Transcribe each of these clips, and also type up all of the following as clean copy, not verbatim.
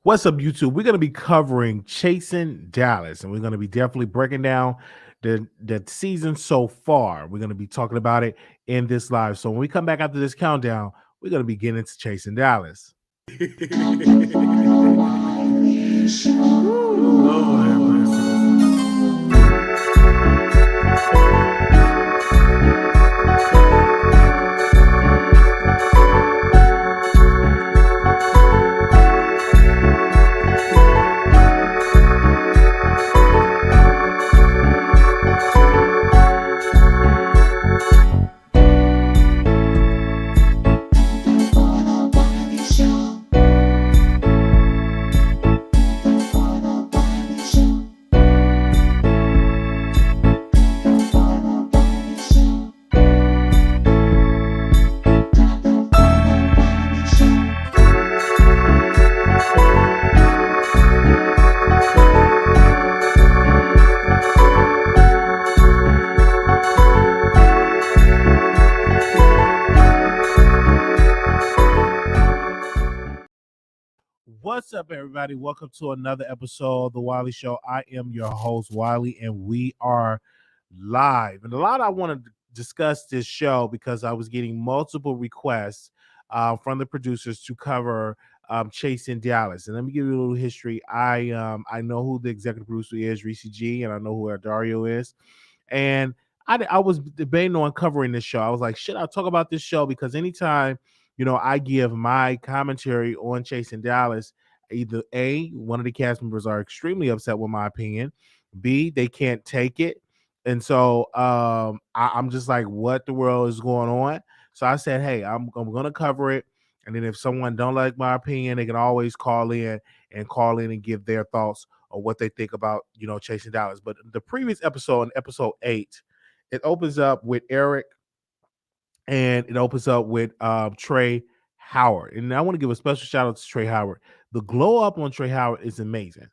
What's up, YouTube? We're going to be covering Chasing Dallas, and we're going to be definitely breaking down the season so far. We're going to be talking about it in this live. So when we come back after this countdown, we're going to be getting into Chasing Dallas. What's up, everybody? Welcome to another episode of the Wiley Show. I am your host, Wiley, and we are live. And a lot I want to discuss this show because I was getting multiple requests from the producers to cover Chasing Dallas. And let me give you a little history. I know who the executive producer is, Reese G, and I know who Dario is. And I was debating on covering this show. I was like, should I talk about this show? Because anytime I give my commentary on Chasing Dallas, either A, one of the cast members are extremely upset with my opinion, B, they can't take it. And so I'm just like, what the world is going on? So I said, hey, I'm going to cover it. And then if someone don't like my opinion, they can always call in and give their thoughts on what they think about, Chasing Dallas. But the previous episode, in episode 8, it opens up with Eric and it opens up with Trey Howard. And I want to give a special shout out to Trey Howard. The glow up on Trey Howard is amazing.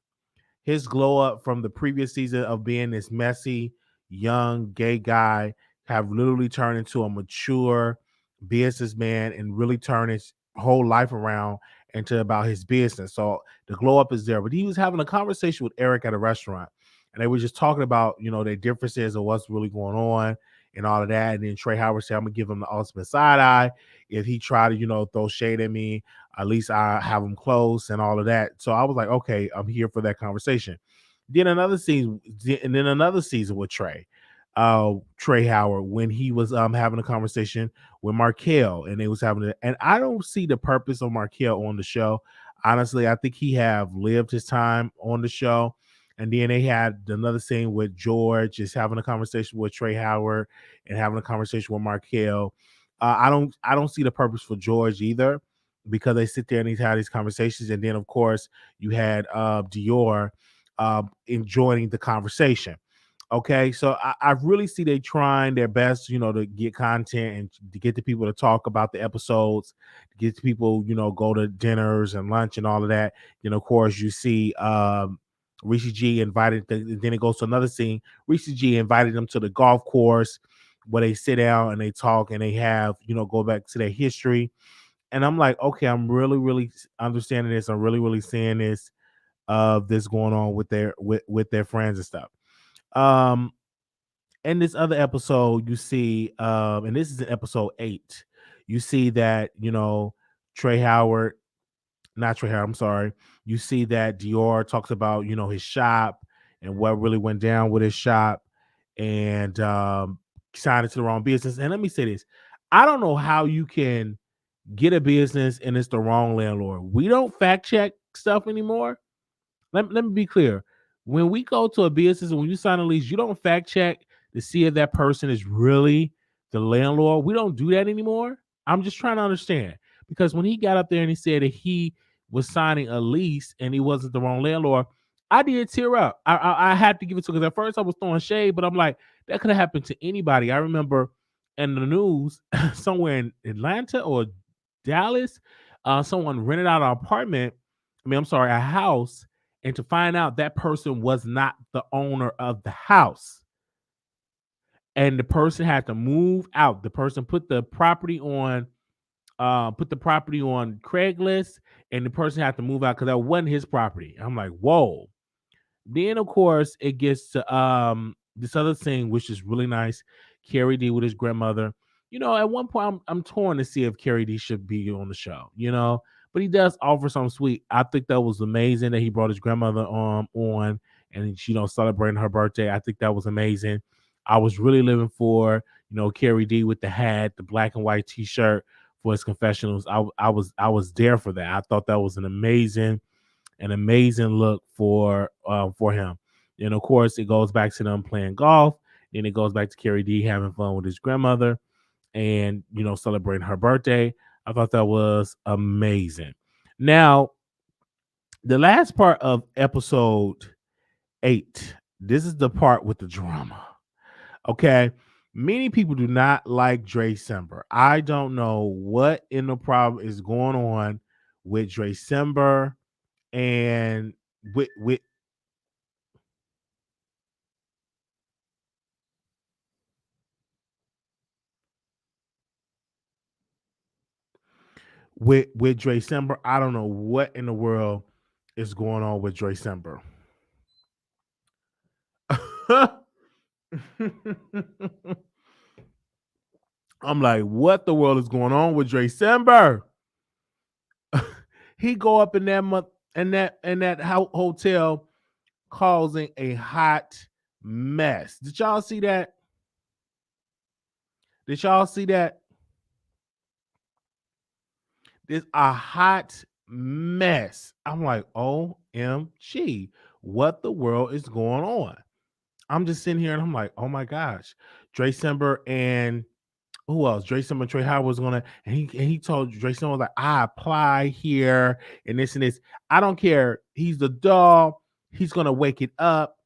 His glow up from the previous season of being this messy, young, gay guy have literally turned into a mature businessman and really turned his whole life around into about his business. So the glow up is there. But he was having a conversation with Eric at a restaurant, and they were just talking about, their differences of what's really going on and all of that. And then Trey Howard said, I'm gonna give him the ultimate side eye. If he try to, throw shade at me, at least I have him close and all of that. So I was like, okay, I'm here for that conversation. Then another season with Trey Howard, when he was having a conversation with Markel, and they was and I don't see the purpose of Markel on the show. Honestly, I think he have lived his time on the show. And then they had another scene with George just having a conversation with Trey Howard and having a conversation with Markel. I don't see the purpose for George either, because they sit there and he's had these conversations. And then of course you had Dior enjoying the conversation. Okay, so I really see they trying their best, to get content and to get the people to talk about the episodes, to get the people, go to dinners and lunch and all of that. Then of course you see Reese G then it goes to another scene. Reese G invited them to the golf course where they sit down and they talk and they have, go back to their history. And I'm like, okay, I'm really, really understanding this. I'm really, really seeing this this going on with their friends and stuff. Um, in this other episode, you see, and this is in episode 8, you see that, Trey Howard, not Trey Howard, I'm sorry. You see that Dior talks about, his shop and what really went down with his shop, and signed into the wrong business. And let me say this. I don't know how you can get a business and it's the wrong landlord. We don't fact check stuff anymore. Let me be clear. When we go to a business and when you sign a lease, you don't fact check to see if that person is really the landlord. We don't do that anymore. I'm just trying to understand, because when he got up there and he said that he was signing a lease and he wasn't the wrong landlord, I did tear up. I had to give it to, because at first I was throwing shade, but I'm like, that could have happened to anybody. I remember in the news somewhere in Atlanta or Dallas, someone rented out an apartment. I'm sorry, a house, and to find out that person was not the owner of the house. And the person had to move out. The person put the property on put the property on Craigslist, and the person had to move out because that wasn't his property. I'm like, whoa. Then of course it gets to this other thing, which is really nice. Carrie D with his grandmother. At one point I'm torn to see if Carrie D should be on the show, but he does offer something sweet. I think that was amazing that he brought his grandmother on and celebrating her birthday. I think that was amazing. I was really living for Carrie D with the hat, the black and white T-shirt for his confessionals. I was there for that. I thought that was an amazing look for him. And of course, it goes back to them playing golf. Then it goes back to Carrie D having fun with his grandmother and celebrating her birthday. I thought that was amazing. Now, the last part of episode 8. This is the part with the drama. Okay. Many people do not like Dre Sember. I don't know what in the problem is going on with Dre Sember and with with Dre Sember. I don't know what in the world is going on with Dre Sember. I'm like, what the world is going on with Dre Sember? He go up in that month and that hotel causing a hot mess. Did y'all see that? Did y'all see that? It's a hot mess. I'm like, OMG, what the world is going on? I'm just sitting here and I'm like, oh my gosh. Dre Sember and who else? Dre Sember and Trey Howard was gonna, and he told Dre Sember was like, I apply here and this and this. I don't care. He's the doll. He's gonna wake it up.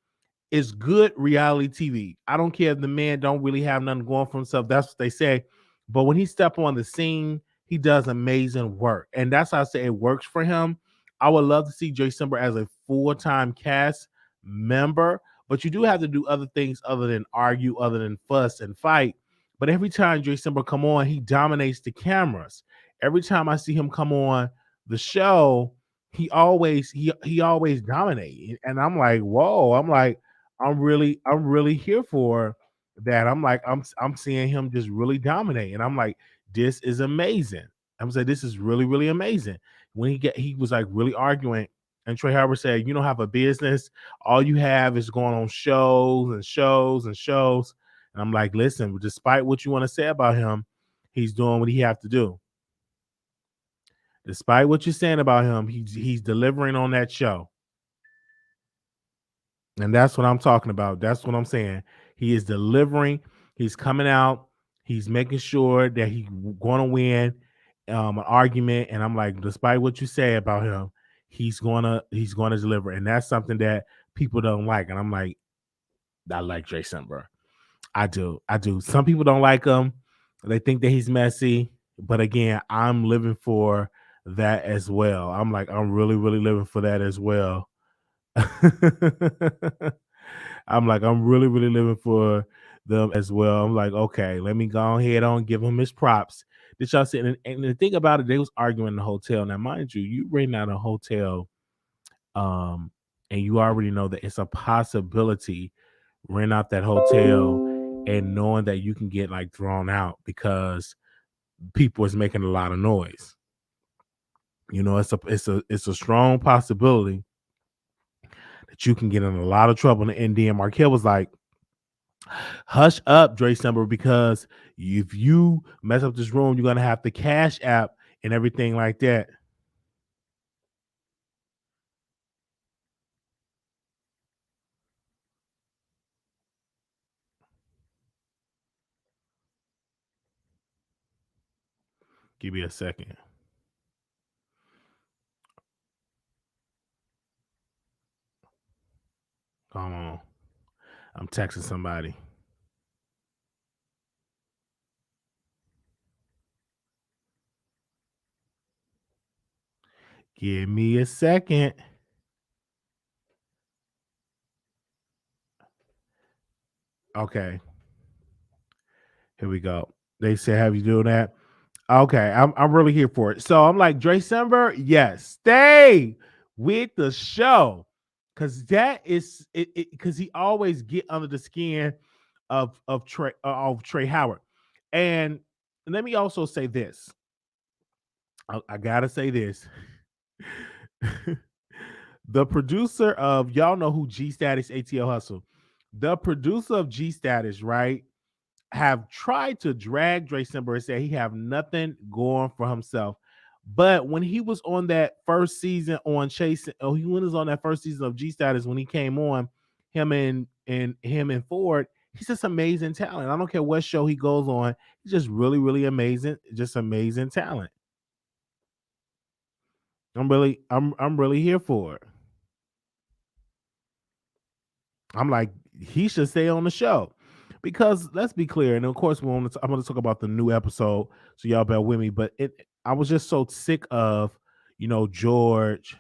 It's good reality TV. I don't care if the man don't really have nothing going for himself. That's what they say. But when he step on the scene, he does amazing work. And that's how I say it works for him. I would love to see Jay Simber as a full-time cast member, but you do have to do other things other than argue, other than fuss and fight. But every time Jay Simber come on, he dominates the cameras. Every time I see him come on the show, he always dominate. And I'm like, whoa, I'm really here for that. I'm like, I'm seeing him just really dominate, and I'm like, this is amazing. I'm saying this is really, really amazing. When he was like really arguing, and Trey Howard said, "You don't have a business. All you have is going on shows and shows and shows." And I'm like, listen, despite what you want to say about him, he's doing what he have to do. Despite what you're saying about him, he's delivering on that show. And that's what I'm talking about. That's what I'm saying. He is delivering. He's coming out. He's making sure that he's going to win an argument. And I'm like, despite what you say about him, he's gonna deliver. And that's something that people don't like. And I'm like, I like Jay Simber. I do. I do. Some people don't like him. They think that he's messy. But again, I'm living for that as well. I'm like, I'm really, really living for that as well. I'm like, I'm really, really living for them as well. I'm like, okay, let me go ahead on give him his props. Did y'all see? And the thing about it, they was arguing in the hotel. Now, mind you, you renting out a hotel, um, and you already know that it's a possibility rent out that hotel and knowing that you can get like thrown out because people is making a lot of noise. It's a strong possibility that you can get in a lot of trouble. And then Markel was like, hush up, Dre Summer, because if you mess up this room, you're gonna have the cash app and everything like that. Give me a second. Come on. I'm texting somebody. Give me a second. Okay, here we go. They say, have you doing that? Okay, I'm really here for it. So I'm like, December, yes, stay with the show. Cause that is it because he always get under the skin of Trey Howard. And let me also say this. I gotta say this. The producer of y'all know who G Status ATL Hustle. The producer of G Status, right? Have tried to drag Dre Simber and say he have nothing going for himself. But when he was on that first season on Chasing, oh, he was on that first season of G Status when he came on, him and Ford, he's just amazing talent. I don't care what show he goes on, he's just really, really amazing, just amazing talent. I'm really here for it. I'm like, he should stay on the show. Because let's be clear, and of course I'm going to talk about the new episode, so y'all bear with me. But I was just so sick of, George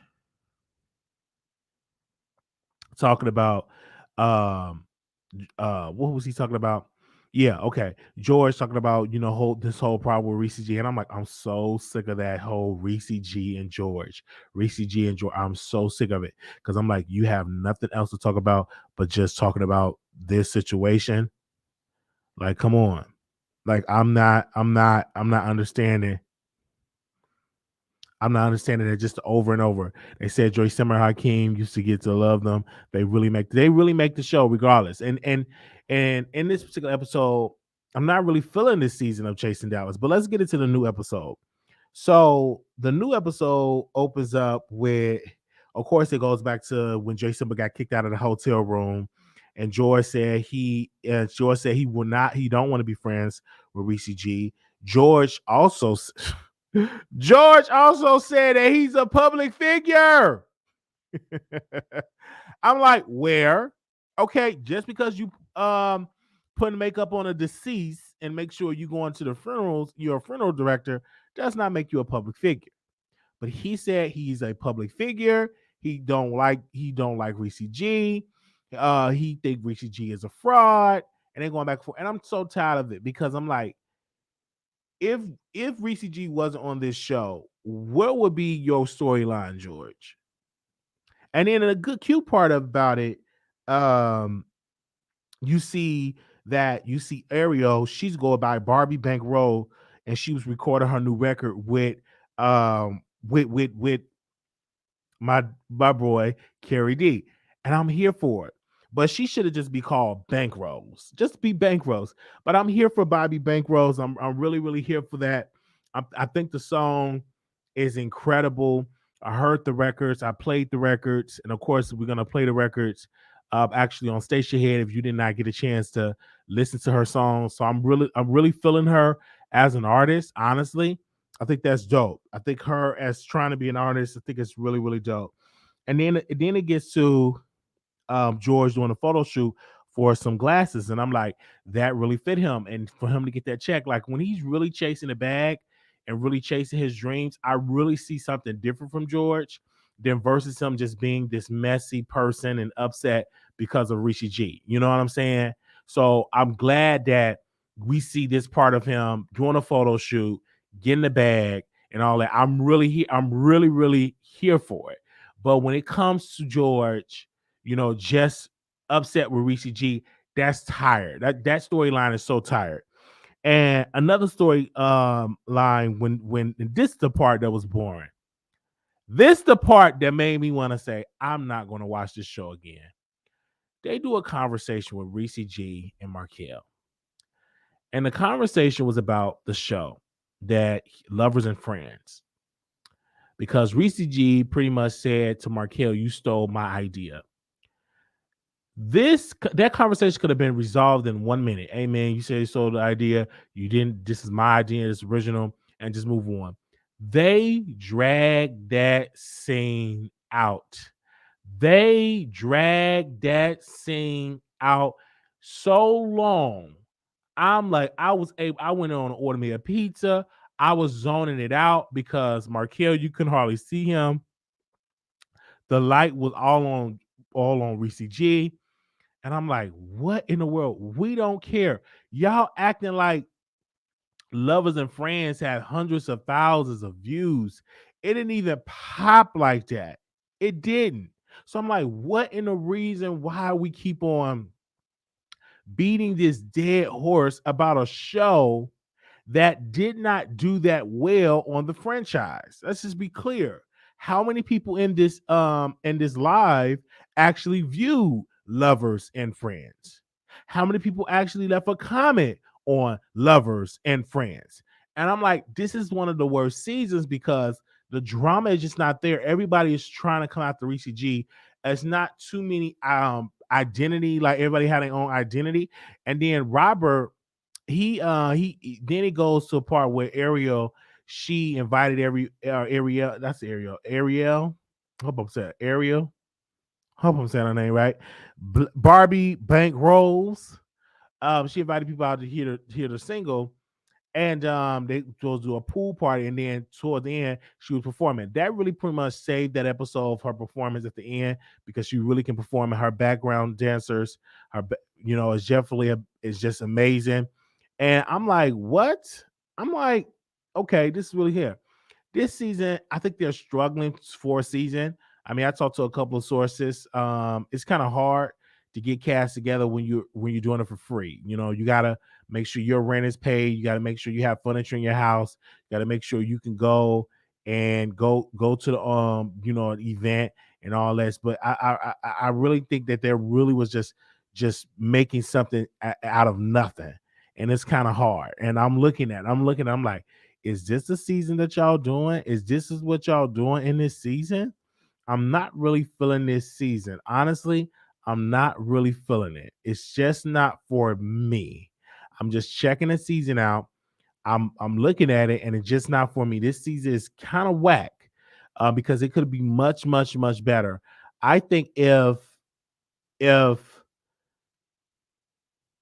talking about, um, what was he talking about? Yeah, okay. George talking about, this whole problem with Reese G. And I'm like, I'm so sick of that whole Reese G and George. Reese G and George. I'm so sick of it. Because I'm like, you have nothing else to talk about but just talking about this situation. Like, come on. Like, I'm not understanding. I'm not understanding it just over and over. They said Joy Simmer Hakeem used to get to love them. They really make the show regardless. And in this particular episode, I'm not really feeling this season of Chasing Dallas, but let's get into the new episode. So the new episode opens up with, of course, it goes back to when Jay Simba got kicked out of the hotel room, and George said he don't want to be friends with Reese G. George also George also said that he's a public figure. I'm like, where? Okay, just because you putting makeup on a deceased and make sure you go into the funerals, you're a funeral director, does not make you a public figure. But he said he's a public figure. He don't like Reese G. He think Reese G is a fraud, and they're going back and forth. And I'm so tired of it because I'm like, if if Reese G wasn't on this show, what would be your storyline, George? And then a good cute part about it, um, you see Ariel, she's going by Barbie Bankroll, and she was recording her new record with my boy Carrie D, and I'm here for it. But she should have just be called Bankrolls, just be Bankrolls. But I'm here for Bobby Bankrolls. I'm really really here for that. I think the song is incredible. I heard the records, I played the records, and of course we're gonna play the records actually on Station Head if you did not get a chance to listen to her song. So I'm really feeling her as an artist, honestly. I think that's dope. I think her as trying to be an artist, I think it's really, really dope. And then it gets to George doing a photo shoot for some glasses, and I'm like, that really fit him. And for him to get that check, like when he's really chasing the bag and really chasing his dreams, I really see something different from George than versus him just being this messy person and upset because of Rishi G. You know what I'm saying? So I'm glad that we see this part of him doing a photo shoot, getting the bag, and all that. I'm really, really here for it. But when it comes to George, just upset with Reese G, that's tired. That storyline is so tired. And another story line when this is the part that was boring. This the part that made me want to say, I'm not going to watch this show again. They do a conversation with Reese G and Markel. And the conversation was about the show that Lovers and Friends. Because Reese G pretty much said to Markel, you stole my idea. That conversation could have been resolved in 1 minute. Hey man, you said you sold the idea. You didn't. This is my idea. It's original, and just move on. They dragged that scene out. They dragged that scene out so long. I'm like, I went on to order me a pizza. I was zoning it out because Markel, you couldn't hardly see him. The light was all on Reese G. And I'm like, what in the world? We don't care. Y'all acting like Lovers and Friends had hundreds of thousands of views. It didn't even pop like that. It didn't. So I'm like, what in the reason why we keep on beating this dead horse about a show that did not do that well on the franchise? Let's just be clear. How many people in this live actually view Lovers and Friends? How many people actually left a comment on Lovers and Friends? And I'm like, this is one of the worst seasons because the drama is just not there. Everybody is trying to come after Reese G. It's not too many identity, like everybody had their own identity. And then Robert, he then it goes to a part where Ariel, she invited Ariel, that's Ariel, hope I'm saying Ariel, hope I'm saying her name right, Barbie Bank Rolls. She invited people out to hear the single, and they go to a pool party, and then toward the end she was performing. That really pretty much saved that episode of her performance at the end, because she really can perform, and her background dancers, is definitely is just amazing. And I'm like, what? I'm like, okay, this is really here. This season, I think they're struggling for a season. I mean, I talked to a couple of sources. It's kind of hard to get cast together when you're doing it for free. You gotta make sure your rent is paid. You gotta make sure you have furniture in your house. You gotta make sure you can go to the an event and all that. But I really think that there really was just making something out of nothing, and it's kind of hard. And I'm like, is this the season that y'all doing? Is what y'all doing in this season? I'm not really feeling this season. Honestly, I'm not really feeling it. It's just not for me. I'm just checking the season out. I'm looking at it, and it's just not for me. This season is kind of whack, because it could be much, much, much better. I think if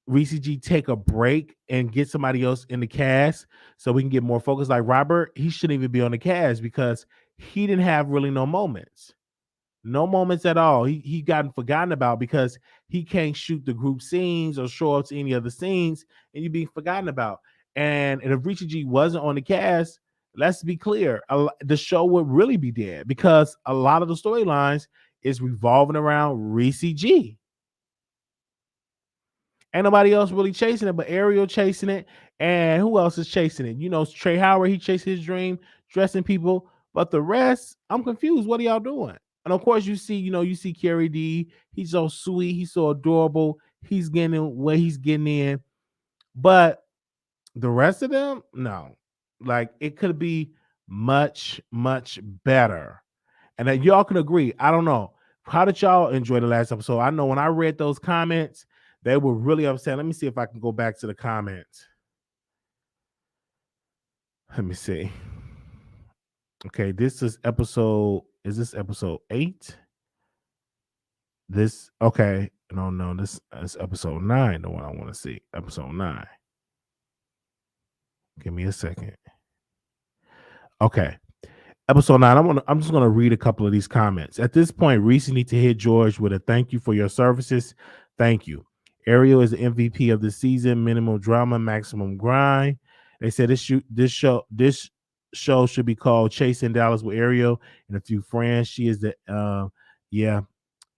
Reese G take a break and get somebody else in the cast so we can get more focus. Like Robert, he shouldn't even be on the cast because he didn't have really no moments. No moments at all. He gotten forgotten about because he can't shoot the group scenes or show up to any other scenes, and you being forgotten about. And if Richie G wasn't on the cast, let's be clear, the show would really be dead because a lot of the storylines is revolving around Reese G. Ain't nobody else really chasing it, but Ariel chasing it. And who else is chasing it? Trey Howard, he chased his dream, dressing people. But the rest, I'm confused. What are y'all doing? And of course, you see Carrie D. He's so sweet. He's so adorable. He's getting where he's getting in. But the rest of them, no. Like, it could be much, much better. And that y'all can agree. I don't know. How did y'all enjoy the last episode? I know when I read those comments, they were really upset. Let me see if I can go back to the comments. Let me see. Okay, this is this episode 8? This okay. No, this is episode 9, the one I want to see. Episode 9. Give me a second. Okay. Episode 9. I'm just gonna read a couple of these comments. At this point, Reese need to hit George with a thank you for your services. Thank you. Ariel is the MVP of the season. Minimal drama, maximum grind. They said this show should be called Chasing Dallas with Ariel and a few friends. She is the yeah.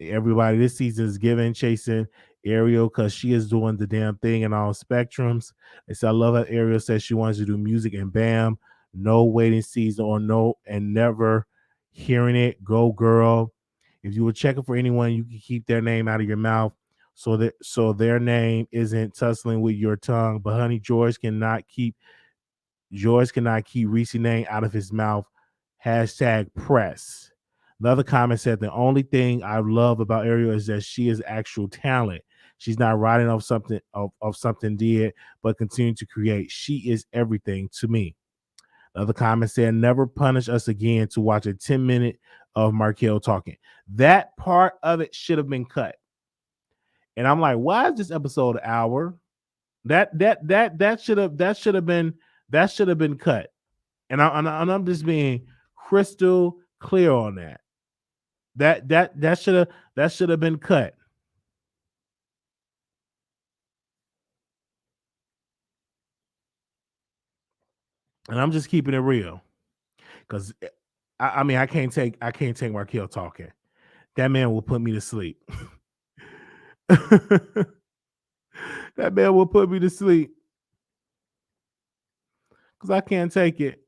Everybody this season is giving chasing Ariel because she is doing the damn thing in all spectrums. They said I love how Ariel says she wants to do music, and bam, no waiting season or no and never hearing it. Go girl. If you were checking for anyone, you can keep their name out of your mouth so their name isn't tussling with your tongue. But honey, George cannot keep Reese's name out of his mouth. Hashtag press. Another comment said the only thing I love about Ariel is that she is actual talent. She's not riding off something dead, but continuing to create. She is everything to me. Another comment said, never punish us again to watch a 10-minute of Markel talking. That part of it should have been cut. And I'm like, why is this episode an hour? That should have been cut. And I'm just being crystal clear on that. That should have been cut. And I'm just keeping it real because I mean I can't take Markel talking. That man will put me to sleep. That man will put me to sleep because I can't take it.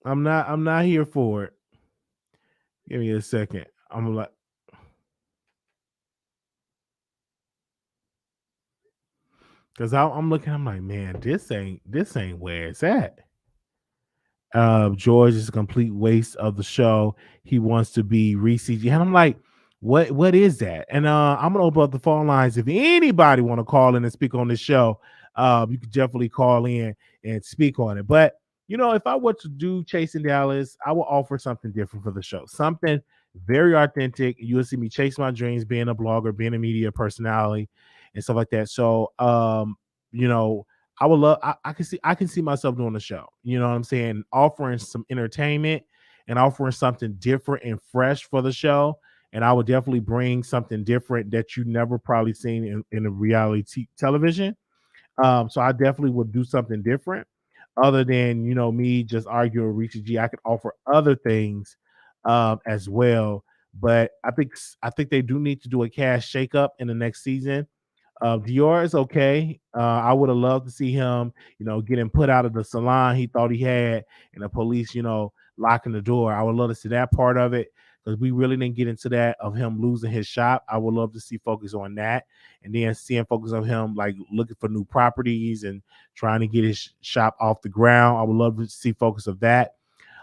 I'm not here for it. Give me a second. I'm like, because I'm looking. I'm like, man, this ain't where it's at. George is a complete waste of the show. He wants to be Reese G. And I'm like, what is that? And I'm gonna open up the phone lines. If anybody want to call in and speak on this show, you could definitely call in and speak on it. But if I were to do Chasing Dallas, I will offer something different for the show. Something very authentic. You'll see me chase my dreams, being a blogger, being a media personality, and stuff like that. So you know, I would love. I can see myself doing the show. You know what I'm saying? Offering some entertainment and offering something different and fresh for the show. And I would definitely bring something different that you never probably seen in a reality television. So I definitely would do something different, other than me just arguing with Richie G. I could offer other things as well. But I think they do need to do a cast shakeup in the next season. Dior is okay. I would have loved to see him, getting put out of the salon he thought he had, and the police, locking the door. I would love to see that part of it because we really didn't get into that of him losing his shop. I would love to see focus on that, and then seeing focus on him like looking for new properties and trying to get his shop off the ground. I would love to see focus of that.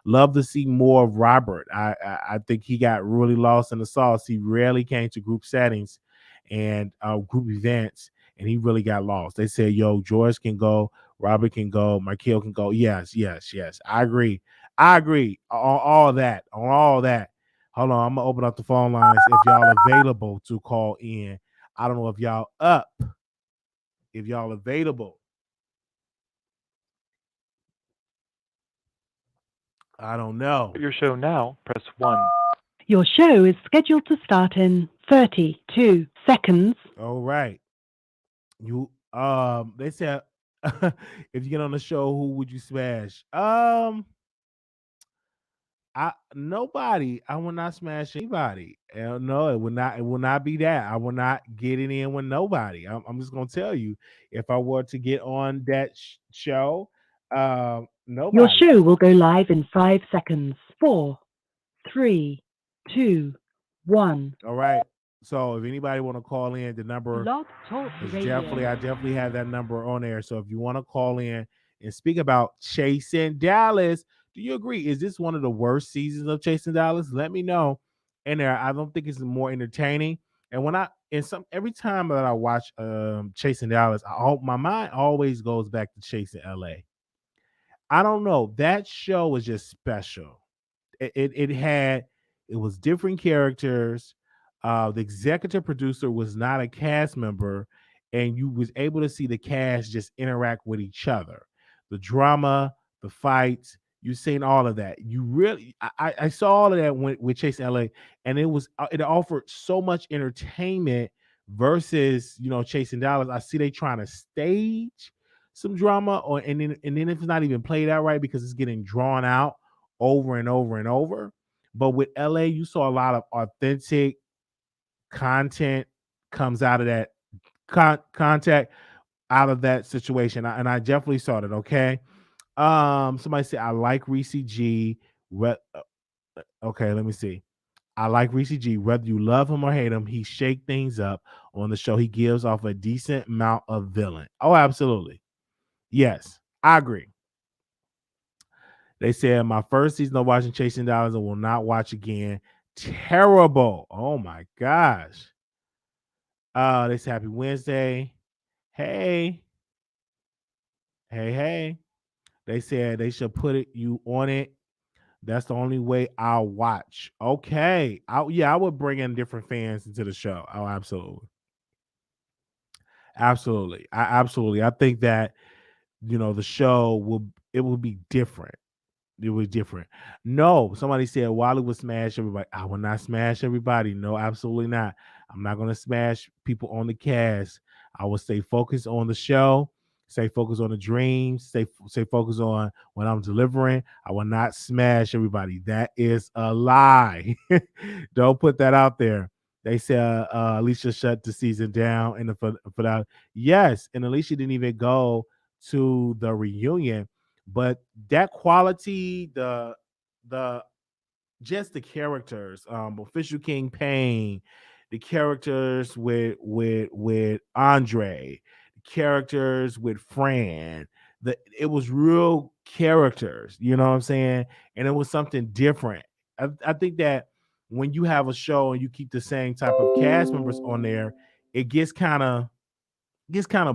Love to see more of Robert. I think he got really lost in the sauce. He rarely came to group settings and group events, and he really got lost. They said, "Yo, George can go, Robert can go, Michael can go." Yes, yes, yes. I agree. I agree on all that. On all that. Hold on, I'm gonna open up the phone lines if y'all available to call in. I don't know if y'all up, if y'all available. I don't know. Your show now, press 1. Your show is scheduled to start in 32 seconds. All right. They said if you get on the show, who would you smash? I nobody. I will not smash anybody. No, it will not be that. I will not get it in with nobody. I'm just gonna tell you, if I were to get on that show, Your nobody. show will go live in 5 seconds. Four, three, two, one. All right. So if anybody want to call in, the number Blog Talk is Radio. I definitely have that number on there. So if you want to call in and speak about Chasing Dallas, do you agree? Is this one of the worst seasons of Chasing Dallas? Let me know. And there, I don't think it's more entertaining. And when I and some every time that I watch Chasing Dallas, my mind always goes back to Chasing LA. I don't know. That show was just special. It was different characters. The executive producer was not a cast member, and you was able to see the cast just interact with each other. The drama, the fights, you seen all of that. You really, I saw all of that with Chasing LA, and it offered so much entertainment versus Chasing Dollars. I see they trying to stage some drama, and then if it's not even played out right because it's getting drawn out over and over and over. But with LA, you saw a lot of authentic content comes out of that contact out of that situation. And I definitely saw that. Okay. Somebody said I like Reese G. Okay, let me see. I like Reese G. Whether you love him or hate him, he shake things up on the show. He gives off a decent amount of villain. Oh, absolutely. Yes, I agree. They said my first season of watching Chasing Dollars and will not watch again. Terrible. Oh my gosh. They said happy Wednesday. Hey, hey. They said they should put you on it. That's the only way I'll watch. Okay. I would bring in different fans into the show. Oh, absolutely. Absolutely. I think that, the show will be different. It was different. No, somebody said Wiley would smash everybody. I will not smash everybody. No, absolutely not. I'm not going to smash people on the cast. I will stay focused on the show. Stay focused on the dreams. Stay focused on what I'm delivering. I will not smash everybody. That is a lie. Don't put that out there. They said Alicia shut the season down in the finale. Yes, and Alicia didn't even go to the reunion, but that quality, the just the characters, Official King Payne, the characters with Andre, the characters with Fran. It was real characters, you know what I'm saying? And it was something different. I think that when you have a show and you keep the same type of cast members on there, it gets kind of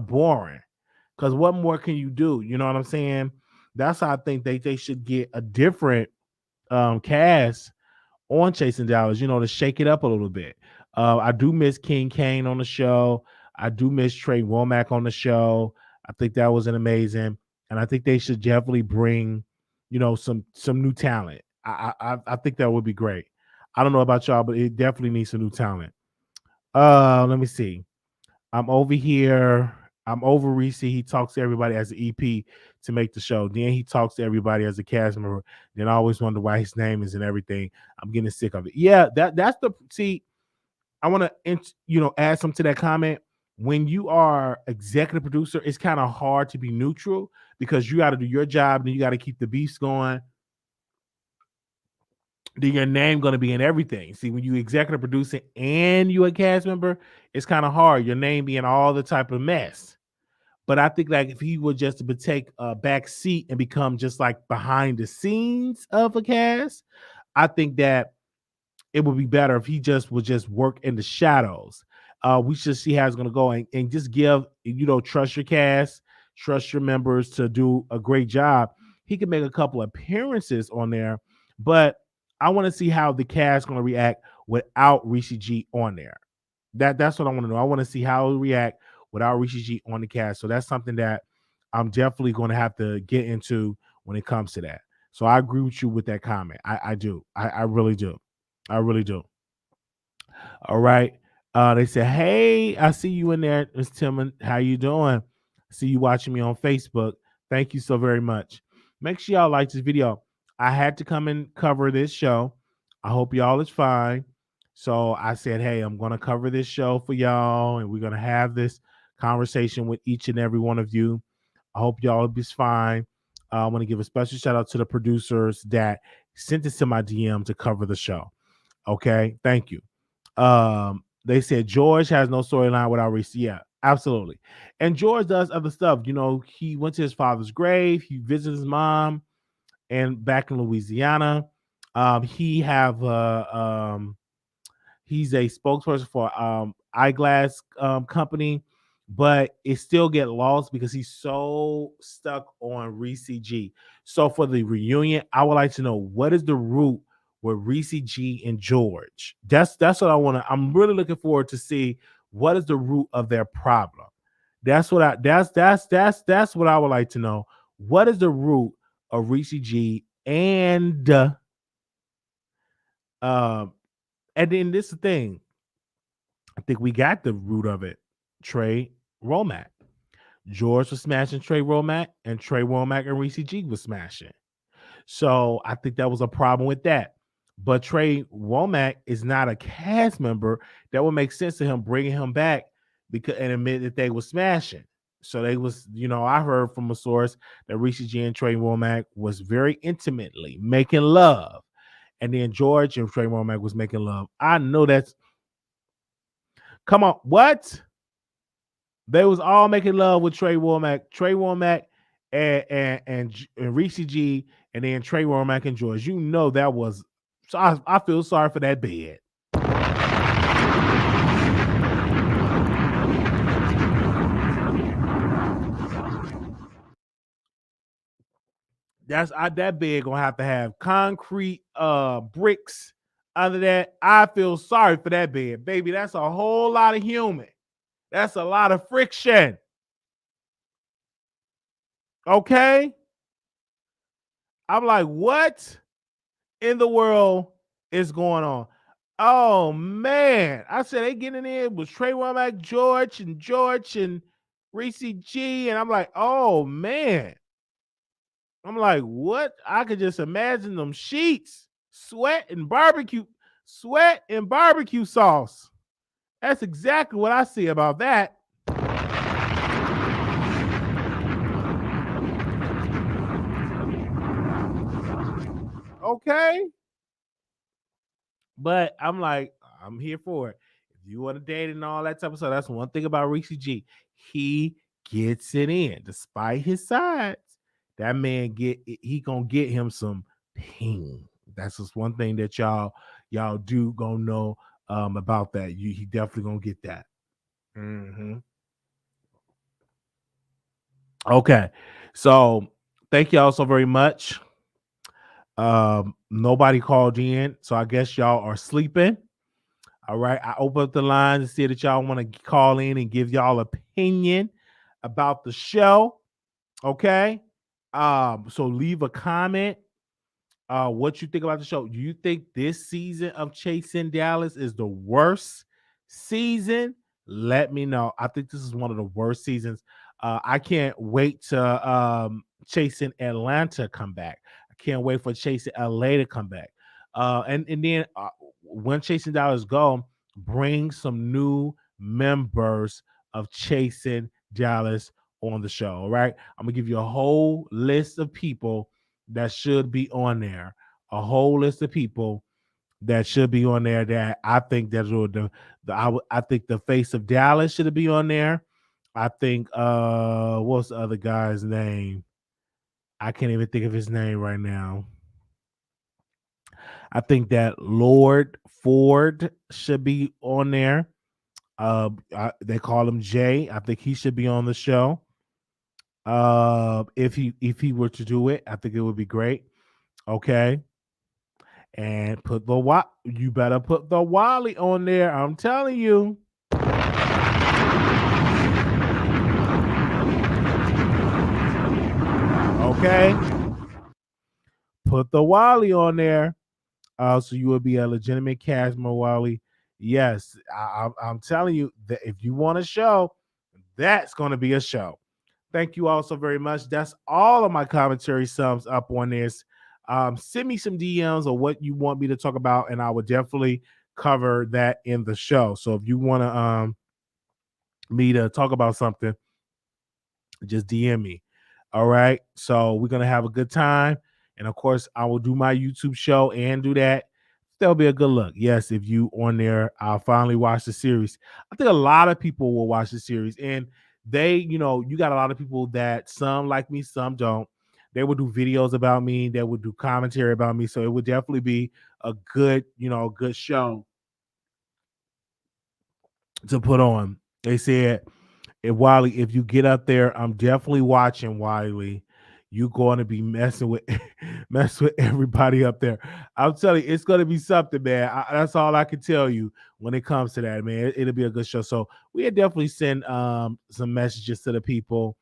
boring. Because what more can you do? You know what I'm saying? That's how I think they should get a different cast on Chasing Dollars, to shake it up a little bit. I do miss King Kane on the show. I do miss Trey Womack on the show. I think that was an amazing, and I think they should definitely bring, some new talent. I think that would be great. I don't know about y'all, but it definitely needs some new talent. Let me see. I'm over here. I'm over Reese. He talks to everybody as an EP to make the show. Then he talks to everybody as a cast member. Then I always wonder why his name is and everything. I'm getting sick of it. Yeah, that's the see. I want to add something to that comment. When you are executive producer, it's kind of hard to be neutral because you got to do your job and you got to keep the beefs going. Then your name going to be in everything. See, when you executive producing and you a cast member, it's kind of hard. Your name being all the type of mess. But I think like if he would just take a back seat and become just like behind the scenes of a cast, I think that it would be better if he would just work in the shadows. We should see how it's going to go and just give, trust your cast, trust your members to do a great job. He can make a couple appearances on there, but I want to see how the cast is going to react without Rishi G on there. That's what I want to know. I want to see how it react without Rishi G on the cast. So that's something that I'm definitely going to have to get into when it comes to that. So I agree with you with that comment. I do. I really do. I really do. All right. They said, "Hey, I see you in there, Miss Tillman. How you doing? I see you watching me on Facebook. Thank you so very much. Make sure y'all like this video. I had to come and cover this show. I hope y'all is fine. So I said, hey, I'm gonna cover this show for y'all, and we're gonna have this conversation with each and every one of you. I hope y'all is fine. I want to give a special shout out to the producers that sent this to my DM to cover the show. Okay, thank you. They said George has no storyline without Reese. Yeah, absolutely. And George does other stuff. He went to his father's grave. He visited his mom, and back in Louisiana, he have he's a spokesperson for eyeglass company, but it still get lost because he's so stuck on Reese G. So for the reunion, I would like to know what is the root with Reese G and George. That's what I want to. I'm really looking forward to see what is the root of their problem. That's what I would like to know. What is the root of Reese G and then this is the thing. I think we got the root of it. Trey Womack. George was smashing Trey Womack, and Trey Womack and Reese G was smashing. So I think that was a problem with that. But Trey Womack is not a cast member. That would make sense to him bringing him back because and admit that they were smashing. So they was, I heard from a source that Reese G and Trey Womack was very intimately making love. And then George and Trey Womack was making love. I know that's come on. What? They was all making love with Trey Womack and Reese G, and then Trey Womack and George. That was. So I feel sorry for that bed. That bed gonna have to have concrete bricks under that. I feel sorry for that bed, baby. That's a whole lot of human. That's a lot of friction. Okay. I'm like, what in the world is going on? Oh man. I said they getting in with Trey Womack, George and Reese G, and I'm like, oh man. I'm like, what? I could just imagine them sheets, sweat and barbecue sauce. That's exactly what I see about that. Okay. But I'm like, I'm here for it. If you want to date and all that type of stuff, that's one thing about Reese G. He gets it in. Despite his sides, that man he gonna get him some ping. That's just one thing that y'all do gonna know about that. He definitely gonna get that. Mm-hmm. Okay. So thank y'all so very much. Nobody called in, so I guess y'all are sleeping. All right. I open up the lines and see that y'all want to call in and give y'all opinion about the show. Okay. So leave a comment. What you think about the show? Do you think this season of Chasing Dallas is the worst season? Let me know. I think this is one of the worst seasons. I can't wait to Chasing Atlanta come back. I can't wait for Chasing LA to come back. And then when Chasing Dallas go, bring some new members of Chasing Dallas on the show. All right. I'm gonna give you a whole list of people that should be on there. A whole list of people that should be on there that I think that I think the face of Dallas should be on there. I think what's the other guy's name? I can't even think of his name right now. I think that Lord Ford should be on there. They call him Jay. I think he should be on the show. If he were to do it, I think it would be great. Okay. And you better put the Wiley on there. I'm telling you. Okay. Put the Wiley on there. So you will be a legitimate cast member, Wiley. Yes, I'm telling you that if you want a show, that's going to be a show. Thank you all so very much. That's all of my commentary sums up on this. Send me some DMs or what you want me to talk about, and I will definitely cover that in the show. So if you want to me to talk about something, just DM me. All right. So we're gonna have a good time. And of course, I will do my YouTube show and do that. That'll be a good look. Yes, if you on there, I'll finally watch the series. I think a lot of people will watch the series, and you got a lot of people that some like me, some don't. They will do videos about me, they would do commentary about me. So it would definitely be a good, good show to put on. They said, Wiley, if you get up there, I'm definitely watching, Wiley. You're going to be messing with everybody up there. I'm telling you, it's going to be something, man. That's all I can tell you when it comes to that, man. It'll be a good show. So we definitely send some messages to the people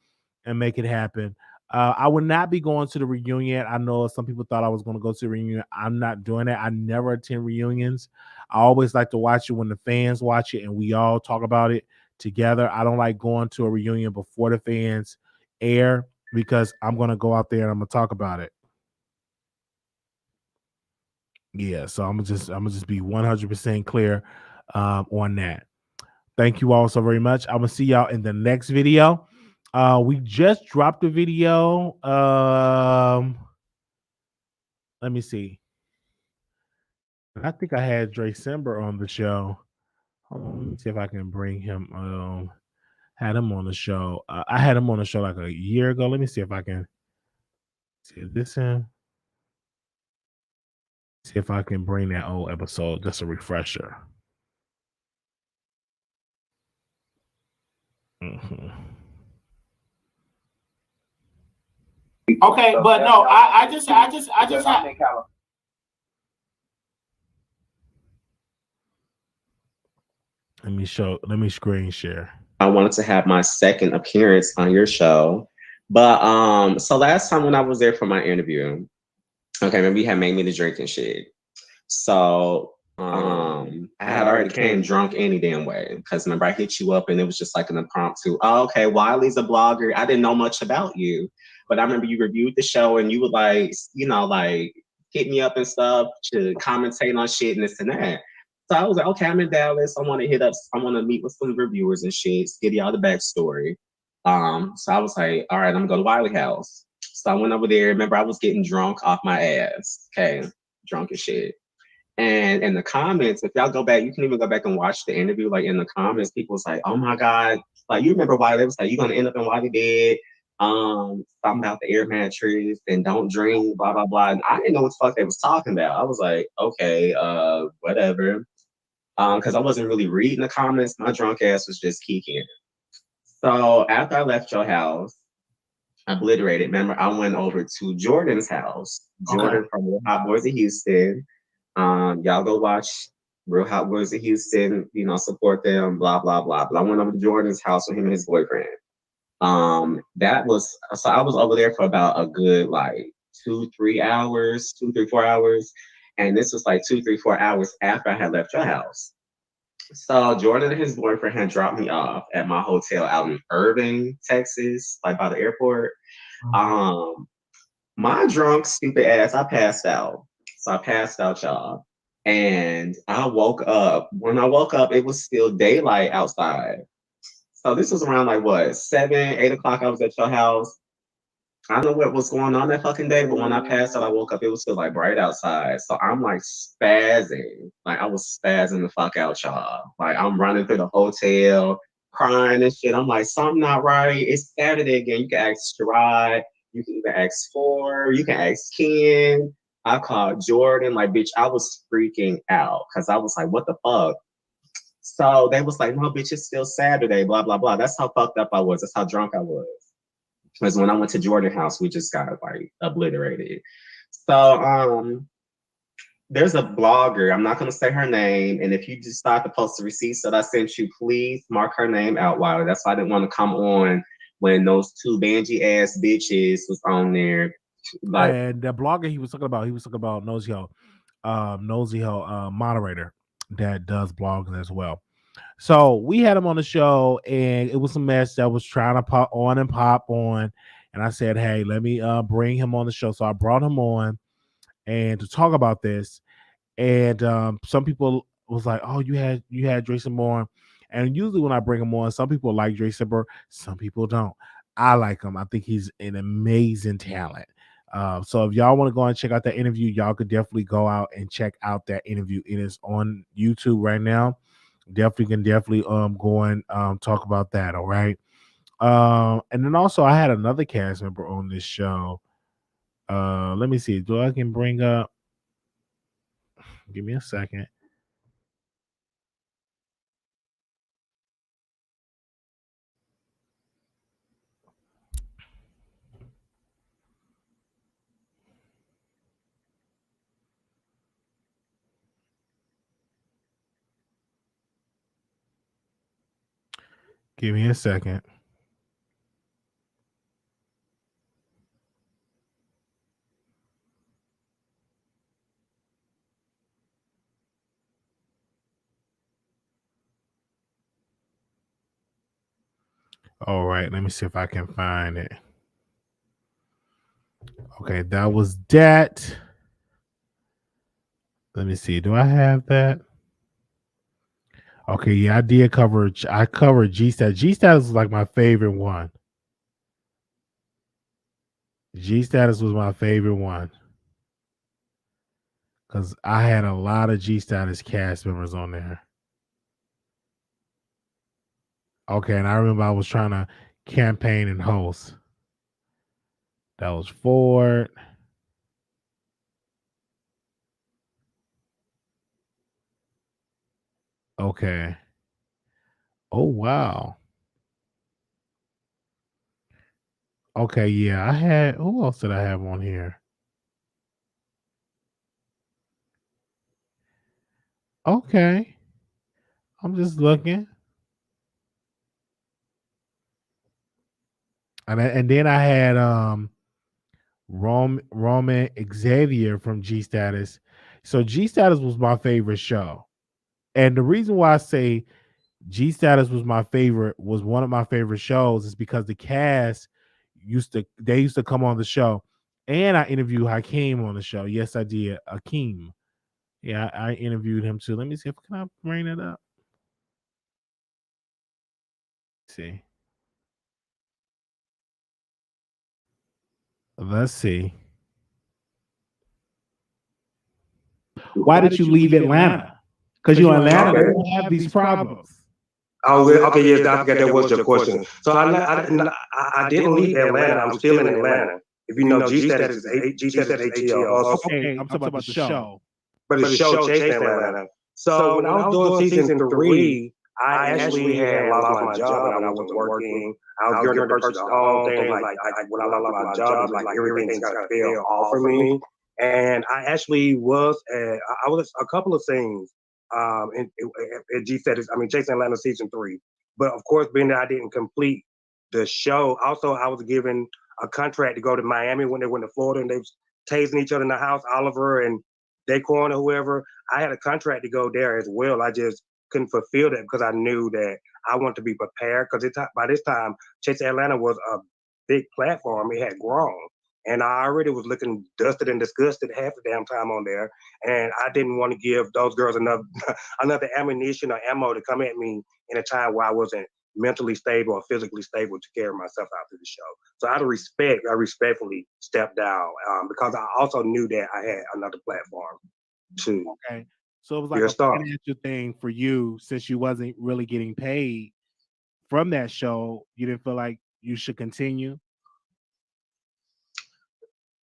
and make it happen. I would not be going to the reunion. I know some people thought I was going to go to the reunion. I'm not doing that. I never attend reunions. I always like to watch it when the fans watch it and we all talk about it together. I don't like going to a reunion before the fans air because I'm going to go out there and I'm going to talk about it. Yeah, so I'm gonna just be 100% clear on that. Thank you all so very much. I'm gonna see y'all in the next video. We just dropped a video. Let me see. I think I had Dre Simber on the show. Hold on, let me see if I can bring him. Had him on the show. I had him on the show like a year ago. Let me see if I can see this in. See if I can bring that old episode. Just a refresher. Mm-hmm. Okay, but no, I just have. Let me screen share. I wanted to have my second appearance on your show. But so last time when I was there for my interview, okay, remember you had made me the drink and shit. So I had already came drunk any damn way because remember I hit you up and it was just like an impromptu. Oh, okay, Wiley's a blogger. I didn't know much about you, but I remember you reviewed the show and you would like, like hit me up and stuff to commentate on shit and this and that. So I was like, okay, I'm in Dallas. I want to hit up. I want to meet with some reviewers and shit. Give y'all the backstory. So I was like, all right, I'm gonna go to Wiley House. So I went over there. Remember, I was getting drunk off my ass. Okay, drunk as shit. And in the comments, if y'all go back, you can even go back and watch the interview. Like in the comments, people was like, "Oh my god!" Like you remember Wiley was like, "You're gonna end up in Wiley bed." Talking about the air mattress and don't drink, blah blah blah. And I didn't know what the fuck they was talking about. I was like, okay, whatever. Because I wasn't really reading the comments. My drunk ass was just kicking. So after I left your house, obliterated. Remember, I went over to Jordan's house. Jordan from Real Hot Boys of Houston. Y'all go watch Real Hot Boys of Houston, support them, blah, blah, blah. But I went over to Jordan's house with him and his boyfriend. That was, so I was over there for about a good like 2, 3 hours, 2, 3, 4 hours. And this was like 2, 3, 4 hours after I had left your house. So Jordan and his boyfriend had dropped me off at my hotel out in Irving, Texas, like by the airport. My drunk, stupid ass, I passed out. So I passed out, y'all. And I woke up. When I woke up, it was still daylight outside. So this was around like what, 7, 8 o'clock. I was at your house. I don't know what was going on that fucking day, but when I passed out, I woke up, it was still like bright outside. So I'm like spazzing. Like I was spazzing the fuck out, y'all. Like I'm running through the hotel, crying and shit. I'm like, something not right. It's Saturday again. You can ask Sherrod. You can even ask Four. You can ask Ken. I called Jordan. Like, bitch, I was freaking out because I was like, what the fuck? So they was like, no, bitch, it's still Saturday, blah, blah, blah. That's how fucked up I was. That's how drunk I was. Because when I went to Jordan House, we just got like obliterated. So there's a blogger. I'm not gonna say her name. And if you decide to post the receipts that I sent you, please mark her name out, Wiley. That's why I didn't want to come on when those two bangy ass bitches was on there. Like, and the blogger he was talking about Nosy Hill moderator that does blogs as well. So we had him on the show, and it was a mess that was trying to pop on and pop on. And I said, hey, let me bring him on the show. So I brought him on and to talk about this. And some people was like, oh, you had Dre Simborn. And usually when I bring him on, some people like Dre Simborn, some people don't. I like him. I think he's an amazing talent. So if y'all want to go and check out that interview, y'all could definitely go out and check out that interview. It is on YouTube right now. Definitely go and talk about that. All right. And then also I had another cast member on this show. Let me see. Do I can bring up? Give me a second. Give me a second. All right, let me see if I can find it. Okay, that was that. Let me see. Do I have that? Okay, yeah, I did cover. I covered G Stat. G Status was like my favorite one. G Status was my favorite one because I had a lot of G Status cast members on there. Okay, and I remember I was trying to campaign and host. That was Ford. Okay. Oh wow. Okay, yeah, I had. Who else did I have on here? Okay, I'm just looking. And then I had Roman Xavier from G Status. So G Status was my favorite show. And the reason why I say G Status was one of my favorite shows is because the cast used to come on the show. And I interviewed Hakeem on the show. Yes, I did. Hakeem. Yeah, I interviewed him too. Let me see if can I bring it up. See. Let's see. Why did you leave Atlanta? Because you're in Atlanta, Okay. you don't have these problems. Okay, yes, I forgot that was your question. So I didn't leave Atlanta. I'm still in Atlanta. If you know, G status is ATL. Okay, I'm talking about the show. But the show Chasing Atlanta. So when I was doing season 3, I actually had lost my job and I wasn't working. I was going to purchase a home. Things like when I lost my job, like everything kind of fell off for me. And I actually I was a couple of things in G status. I mean, Chasing Atlanta season 3. But of course, being that I didn't complete the show, also I was given a contract to go to Miami when they went to Florida and they was tasing each other in the house, Oliver and Daquan or whoever. I had a contract to go there as well. I just couldn't fulfill that because I knew that I wanted to be prepared because by this time, Chase Atlanta was a big platform. It had grown. And I already was looking dusted and disgusted half the damn time on there. And I didn't want to give those girls another ammunition or ammo to come at me in a time where I wasn't mentally stable or physically stable to carry myself out through the show. So I respectfully stepped down because I also knew that I had another platform to. Okay. So it was like a financial thing for you since you wasn't really getting paid from that show. You didn't feel like you should continue?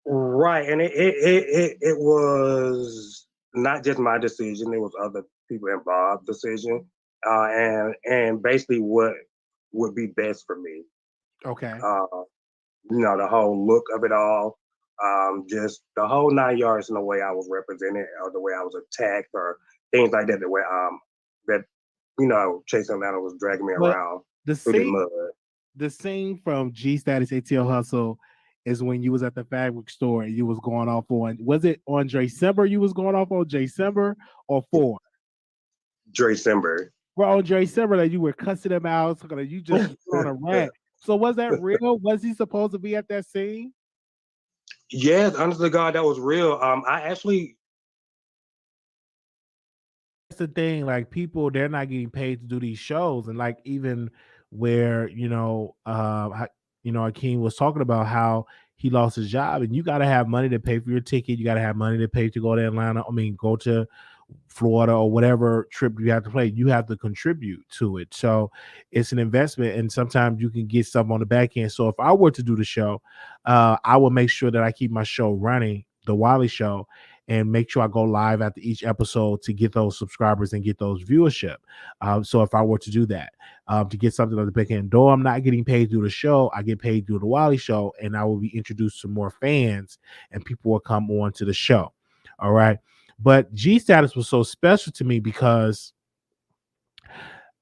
Right. And it was not just my decision. It was other people involved decision. And basically what would be best for me. Okay. The whole look of it all, just the whole 9 yards in the way I was represented or the way I was attacked or things like that, the way Chase Atlanta was dragging me around through the mud. The scene from G Status ATL Hustle is when you was at the fabric store and you was going off on, was it on December you was going off on December or 4? December. Well, on December that you were cussing him out, so you just on a rant. So was that real? Was he supposed to be at that scene? Yes, honestly, God, that was real. I actually. That's the thing. Like people, they're not getting paid to do these shows, and like even where Akeem was talking about how he lost his job, and you got to have money to pay for your ticket. You got to have money to pay to go to Atlanta. I mean, go to Florida or whatever trip you have to play. You have to contribute to it. So it's an investment, and sometimes you can get stuff on the back end. So if I were to do the show, I will make sure that I keep my show running, the Wiley Show, and make sure I go live after each episode to get those subscribers and get those viewership. So if I were to do that, to get something on the back end, though I'm not getting paid through the show, I get paid through the Wiley Show, and I will be introduced to more fans, and people will come on to the show. All right. But G Status was so special to me because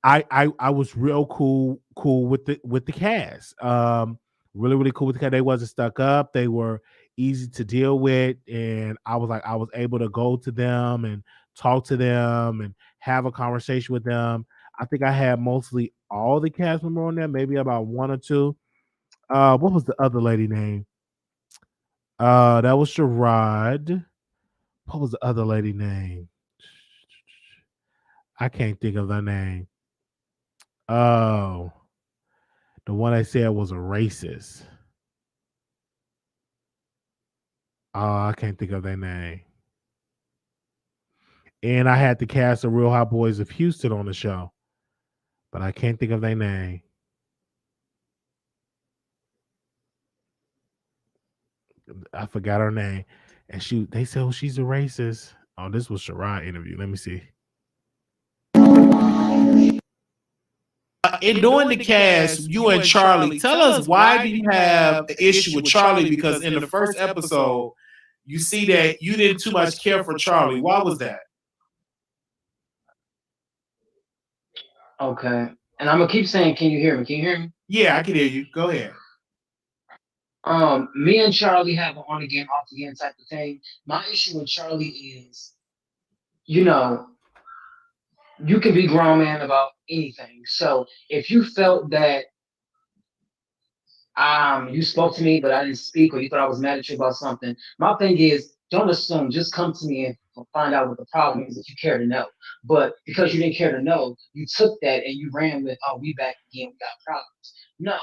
I was real cool with the cast. Really cool with the cast. They wasn't stuck up. They were easy to deal with, and I was able to go to them and talk to them and have a conversation with them. I think I had mostly all the cast members on there, maybe about one or two. What was the other lady name? That was Sherrod. What was the other lady name? I can't think of the name. Oh, the one I said was a racist. Oh, I can't think of their name. And I had to cast the Real Hot Boys of Houston on the show, but I can't think of their name. I forgot her name. And they said, oh, she's a racist. Oh, this was Sherrod interview. Let me see. In doing the cast, you and Charlie, tell us why do you have an issue with Charlie? Because in the first episode, you see that you didn't too much care for Charlie. Why was that? Okay. And I'm gonna keep saying, can you hear me? Can you hear me? Yeah, I can hear you. Go ahead. Me and Charlie have an on again, off again type of thing. My issue with Charlie is you know, you can be grown man about anything. So if you felt that you spoke to me but I didn't speak, or you thought I was mad at you about something, my thing is don't assume. Just come to me and find out what the problem is if you care to know. But because you didn't care to know, you took that and you ran with, oh, we back again, we got problems. No.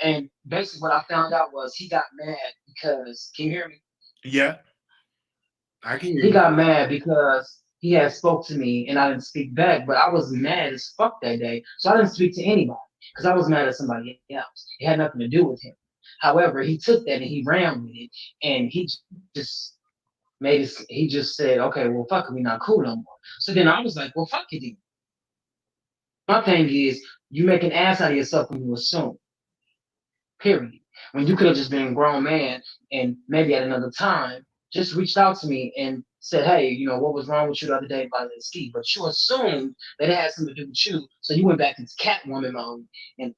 And basically what I found out was he got mad because, can you hear me? Yeah, I can hear He you. got mad because he had spoke to me and I didn't speak back, but I was mad as fuck that day. So I didn't speak to anybody because I was mad at somebody else. It had nothing to do with him. However, he took that and he ran with it, and he just he just said, okay, well, fuck it, we not cool no more. So then I was like, well, fuck it then. My thing is, you make an ass out of yourself when you assume. Period. When you could have just been a grown man and maybe at another time just reached out to me and said, hey, what was wrong with you the other day by the ski? But you assumed that it had something to do with you. So you went back into Catwoman mode and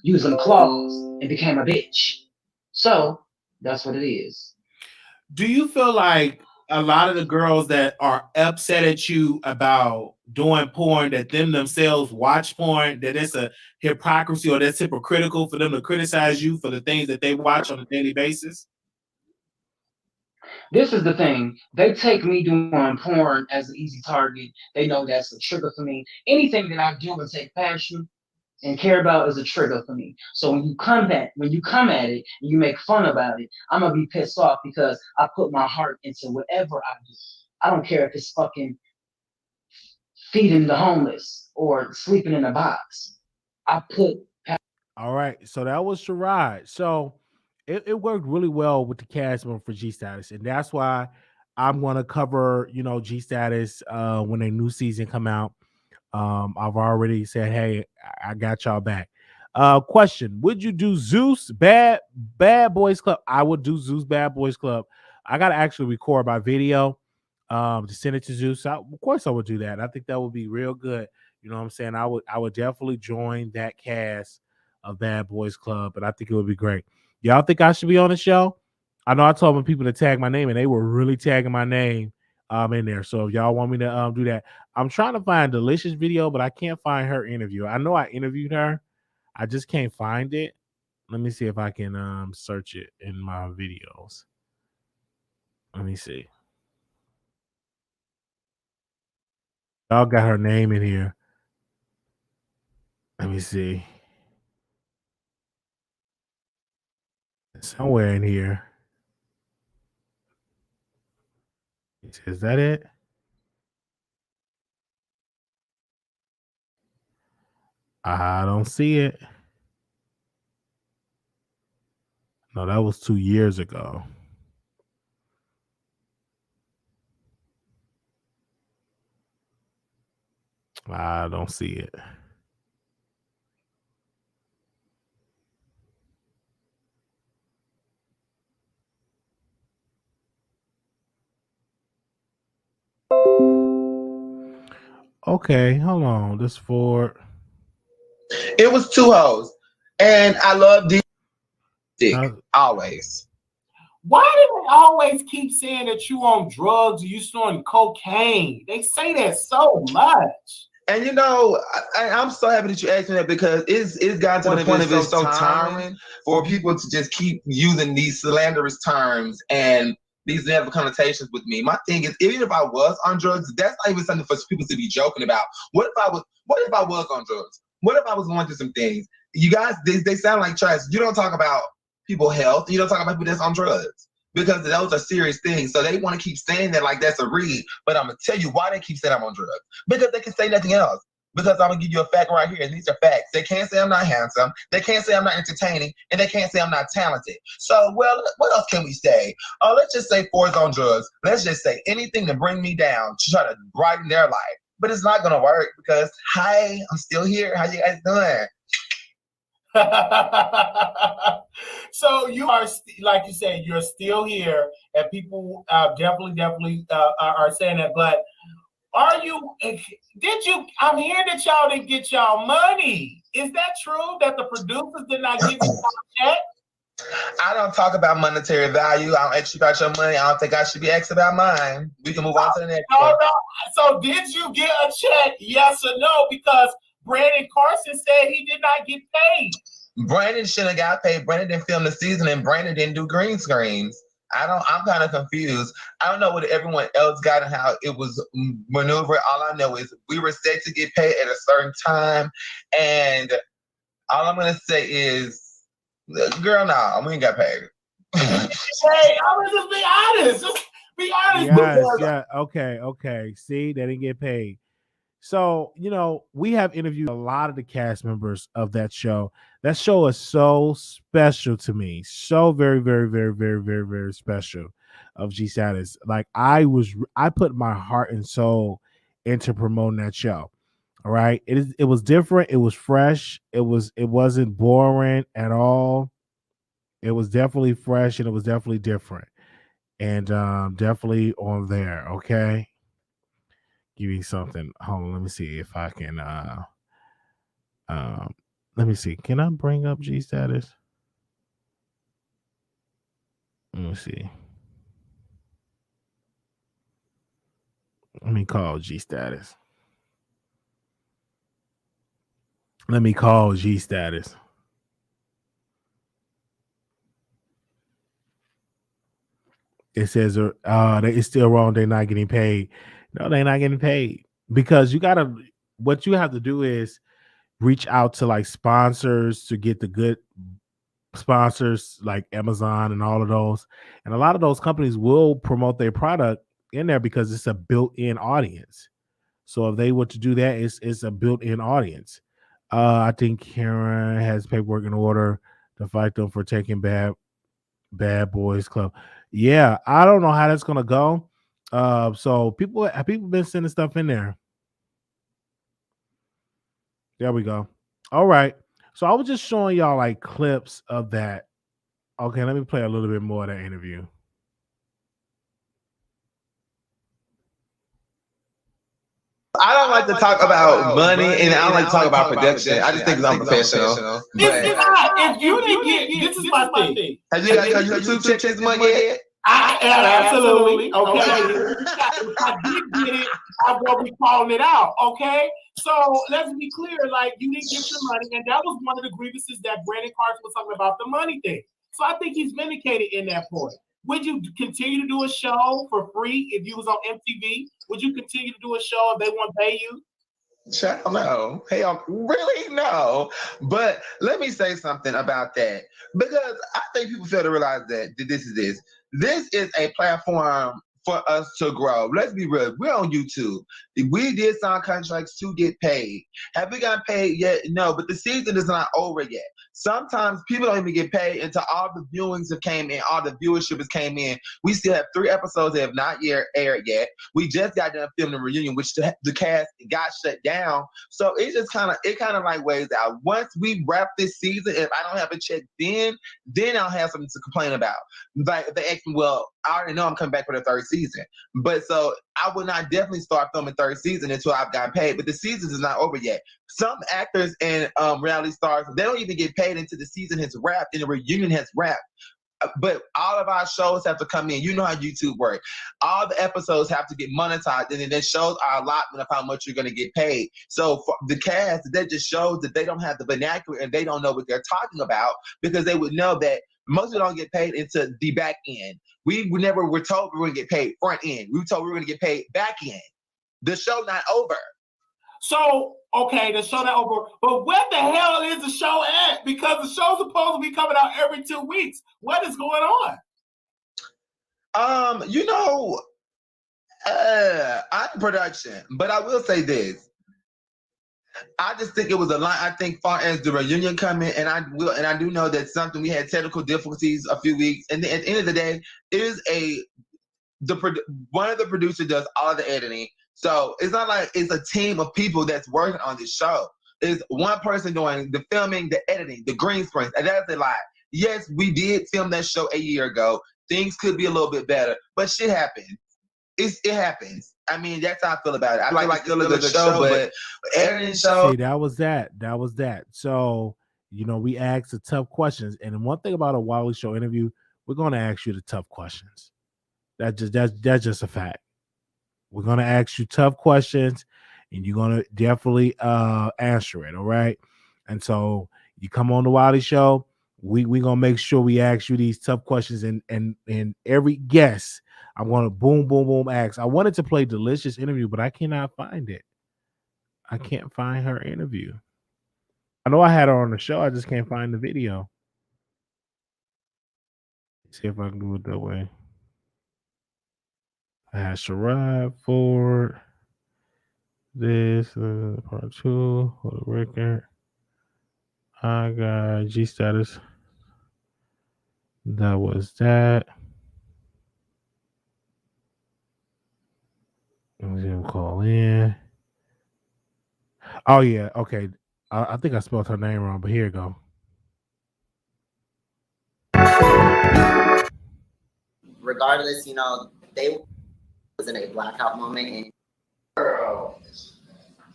used them claws and became a bitch. So that's what it is. Do you feel like a lot of the girls that are upset at you about doing porn, that them themselves watch porn, that it's a hypocrisy or that's hypocritical for them to criticize you for the things that they watch on a daily basis? This is the thing. They take me doing porn as an easy target. They know that's a trigger for me. Anything that I do and take passion and care about is a trigger for me. So when you come at it and you make fun about it, I'm gonna be pissed off because I put my heart into whatever I do. I don't care if it's fucking feeding the homeless or sleeping in a box. I put. All right, so that was Sherrod. So it worked really well with the cast member for G Status, and that's why I'm going to cover G Status when a new season come out. I've already said, hey, I got y'all back. Question: would you do Zeus Bad Boys Club? I would do Zeus Bad Boys Club. I gotta actually record my video to send it to Zeus. Of course I would do that. I think that would be real good. You know what I'm saying? I would definitely join that cast of Bad Boys Club, and I think it would be great. Y'all think I should be on the show? I know I told people to tag my name, and they were really tagging my name in there. So if y'all want me to do that, I'm trying to find Delicious video, but I can't find her interview. I know I interviewed her. I just can't find it. Let me see if I can search it in my videos. Let me see. Y'all got her name in here. Let me see. Somewhere in here. Is that it? I don't see it. No, that was 2 years ago. I don't see it. Okay, hold on. This for It was two hoes, and I love dick always. Why do they always keep saying that you on drugs or you on cocaine? They say that so much. And I'm so happy that you asked me that, because it's gotten to the point of it's so tiring for people to just keep using these slanderous terms and these negative connotations with me. My thing is, even if I was on drugs, that's not even something for people to be joking about. What if I was on drugs? What if I was going through some things? You guys, they sound like trash. You don't talk about people's health. You don't talk about people that's on drugs, because those are serious things. So they want to keep saying that like that's a read. But I'm going to tell you why they keep saying I'm on drugs. Because they can say nothing else. Because I'm going to give you a fact right here. And these are facts. They can't say I'm not handsome. They can't say I'm not entertaining. And they can't say I'm not talented. So, well, what else can we say? Let's just say Ford's on drugs. Let's just say anything to bring me down to try to brighten their life. But it's not going to work, because, hi, I'm still here. How you guys doing? So you are, like you said, you're still here, and people definitely are saying that. But I'm hearing that y'all didn't get y'all money. Is that true that the producers did not give you a check? I don't talk about monetary value. I don't ask you about your money. I don't think I should be asked about mine. We can move on to the next one. No. So did you get a check? Yes or no? Because Brandon Carson said he did not get paid. Brandon shouldn't have got paid. Brandon didn't film the season, and Brandon didn't do green screens. I'm kind of confused. I don't know what everyone else got and how it was maneuvered. All I know is we were set to get paid at a certain time, and all I'm gonna say is, girl, nah, we ain't got paid. Hey, I'm gonna just be honest. Just be honest. Yes, yeah, okay. See, they didn't get paid. So, we have interviewed a lot of the cast members of that show. That show is so special to me. So very, very, very, very, very, very special of G Status. Like I put my heart and soul into promoting that show. All right. It was different. It was fresh. It wasn't boring at all. It was definitely fresh and it was definitely different. And definitely on there. Okay. Give me something. Hold on, let me see if I can let me see. Can I bring up G Status? Let me see. Let me call G Status. It says it's still wrong. They're not getting paid. No, they're not getting paid because what you have to do is reach out to like sponsors to get the good sponsors like Amazon and all of those. And a lot of those companies will promote their product in there because it's a built-in audience. So if they were to do that, it's a built-in audience. I think Karen has paperwork in order to fight them for taking Bad Boys Club. Yeah, I don't know how that's gonna go. So people been sending stuff in there. There we go. All right. So I was just showing y'all like clips of that. Okay, let me play a little bit more of that interview. I don't like to talk about money, and I don't like to talk about production. I just think it's unprofessional. If you didn't get, this is my thing. Have you got YouTube checks money yet? Absolutely. Okay. If I did get it, I'm gonna be calling it out. Okay. So let's be clear. Like you didn't get your money, and that was one of the grievances that Brandon Carson was talking about, the money thing. So I think he's vindicated in that point. Would you continue to do a show for free if you was on MTV? Would you continue to do a show if they want to pay you? Child, no. Hell, really? No. But let me say something about that. Because I think people fail to realize that this is this. This is a platform for us to grow. Let's be real. We're on YouTube. We did sign contracts to get paid. Have we gotten paid yet? No, but the season is not over yet. Sometimes people don't even get paid until all the viewings have came in, all the viewership has came in. We still have 3 episodes that have not aired yet. We just got done filming the reunion, which the cast got shut down. So it just kind of like weighs out. Once we wrap this season, if I don't have a check then I'll have something to complain about. Like if they ask me, well, I already know I'm coming back for the 3rd season. But so I would not definitely start filming 3rd season until I've gotten paid. But the season is not over yet. Some actors and reality stars, they don't even get paid until the season has wrapped and the reunion has wrapped. But all of our shows have to come in. You know how YouTube works. All the episodes have to get monetized, and then the shows are allotment of how much you're going to get paid. So for the cast, that just shows that they don't have the vernacular and they don't know what they're talking about, because they would know that most of them don't get paid into the back end. We never were told we were going to get paid front end. We were told we were going to get paid back end. The show's not over. So, okay, the show not over, but where the hell is the show at? Because the show's supposed to be coming out every 2 weeks. What is going on? I'm in production, but I will say this. I just think it was a lot. I think far as the reunion coming, and I do know that something we had technical difficulties a few weeks, and at the end of the day, it is one of the producers does all of the editing. So it's not like it's a team of people that's working on this show. It's one person doing the filming, the editing, the green screens, and that's a lot. Yes, we did film that show a year ago. Things could be a little bit better, but shit happens. It happens. I mean, that's how I feel about it. I like the show, but editing show. See, that was that. So we ask the tough questions. And one thing about a Wiley Show interview, we're going to ask you the tough questions. That's just a fact. We're going to ask you tough questions, and you're going to definitely answer it. All right. And so you come on the Wiley Show, we're going to make sure we ask you these tough questions, and every guest, I'm going to boom, boom, boom ask. I wanted to play Delicious interview, but I cannot find it. I can't find her interview. I know I had her on the show. I just can't find the video. Let's see if I can do it that way. I had Sherrod for this part 2 for the record. I got G status. That was that. Let me see him call in. Oh yeah, okay. I think I spelled her name wrong, but here you go. Regardless, they was in a blackout moment, and girl,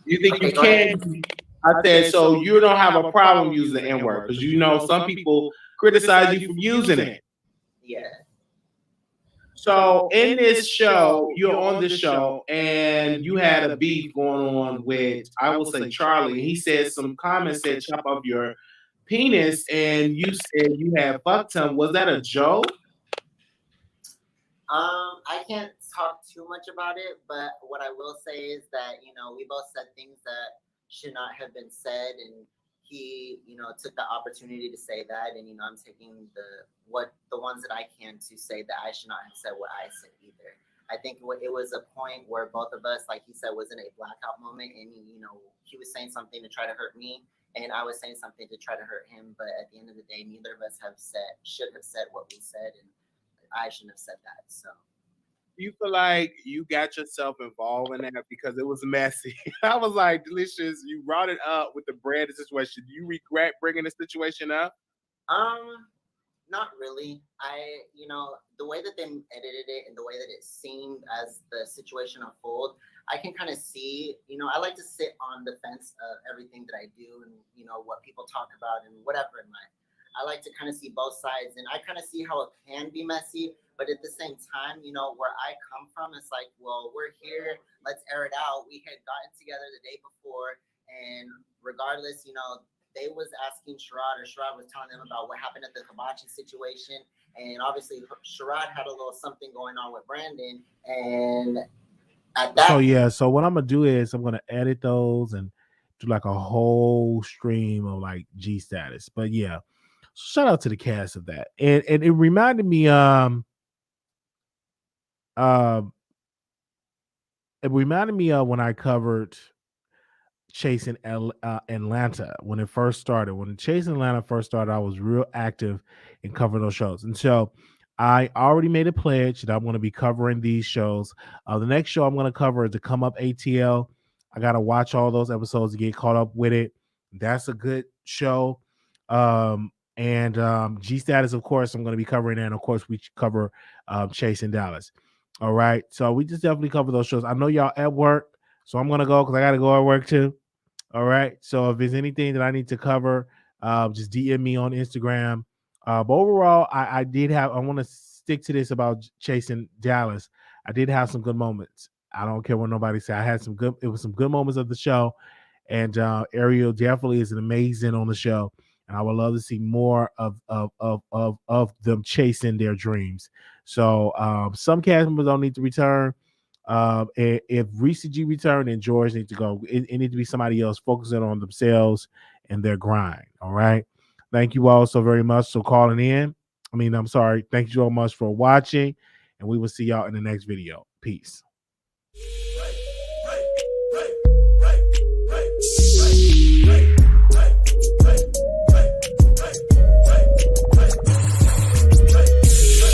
you think you can? I said, so you don't have a problem using the N-word because some people criticize you for using it. Yeah. So in this show, you're on this show, and you had a beef going on with, I will say, Charlie. He said some comments said chop off your penis, and you said you had fucked him. Was that a joke? I can't talk too much about it, but what I will say is that, we both said things that should not have been said, and he, took the opportunity to say that, and, I'm taking the ones that I can to say that I should not have said what I said either. I think it was a point where both of us, like he said, was in a blackout moment, and, he was saying something to try to hurt me, and I was saying something to try to hurt him, but at the end of the day, neither of us should have said what we said, and I shouldn't have said that. So you feel like you got yourself involved in that because it was messy? I was like, Delicious, you brought it up with the bread situation. Do you regret bringing the situation up? Not really. The way that they edited it and the way that it seemed as the situation unfolded, I can kind of see, I like to sit on the fence of everything that I do and, what people talk about and whatever in life. I like to kind of see both sides, and I kind of see how it can be messy, but at the same time, where I come from, it's like, well, we're here, let's air it out. We had gotten together the day before, and regardless, they was asking Sherrod, or Sherrod was telling them about what happened at the hibachi situation, and obviously Sherrod had a little something going on with Brandon, and at that. So what I'm gonna do is I'm gonna edit those and do like a whole stream of like G status, but yeah. Shout out to the cast of that, and it reminded me. It reminded me of when I covered Chasing Atlanta when it first started. When Chasing Atlanta first started, I was real active in covering those shows, and so I already made a pledge that I'm going to be covering these shows. The next show I'm going to cover is the Come Up ATL. I got to watch all those episodes to get caught up with it. That's a good show. And G status, of course, I'm going to be covering that. And of course, we cover Chasing Dallas. All right. So we just definitely cover those shows. I know y'all at work, so I'm going to go because I got to go at work too. All right. So if there's anything that I need to cover, just DM me on Instagram. But overall, I want to stick to this about Chasing Dallas. I did have some good moments. I don't care what nobody say. It was some good moments of the show. And Ariel definitely is amazing on the show. And I would love to see more of them chasing their dreams. So some cast members don't need to return. If Reese G returned, then George needs to go. It needs to be somebody else focusing on themselves and their grind. All right. Thank you all so very much for calling in. Thank you so much for watching. And we will see y'all in the next video. Peace.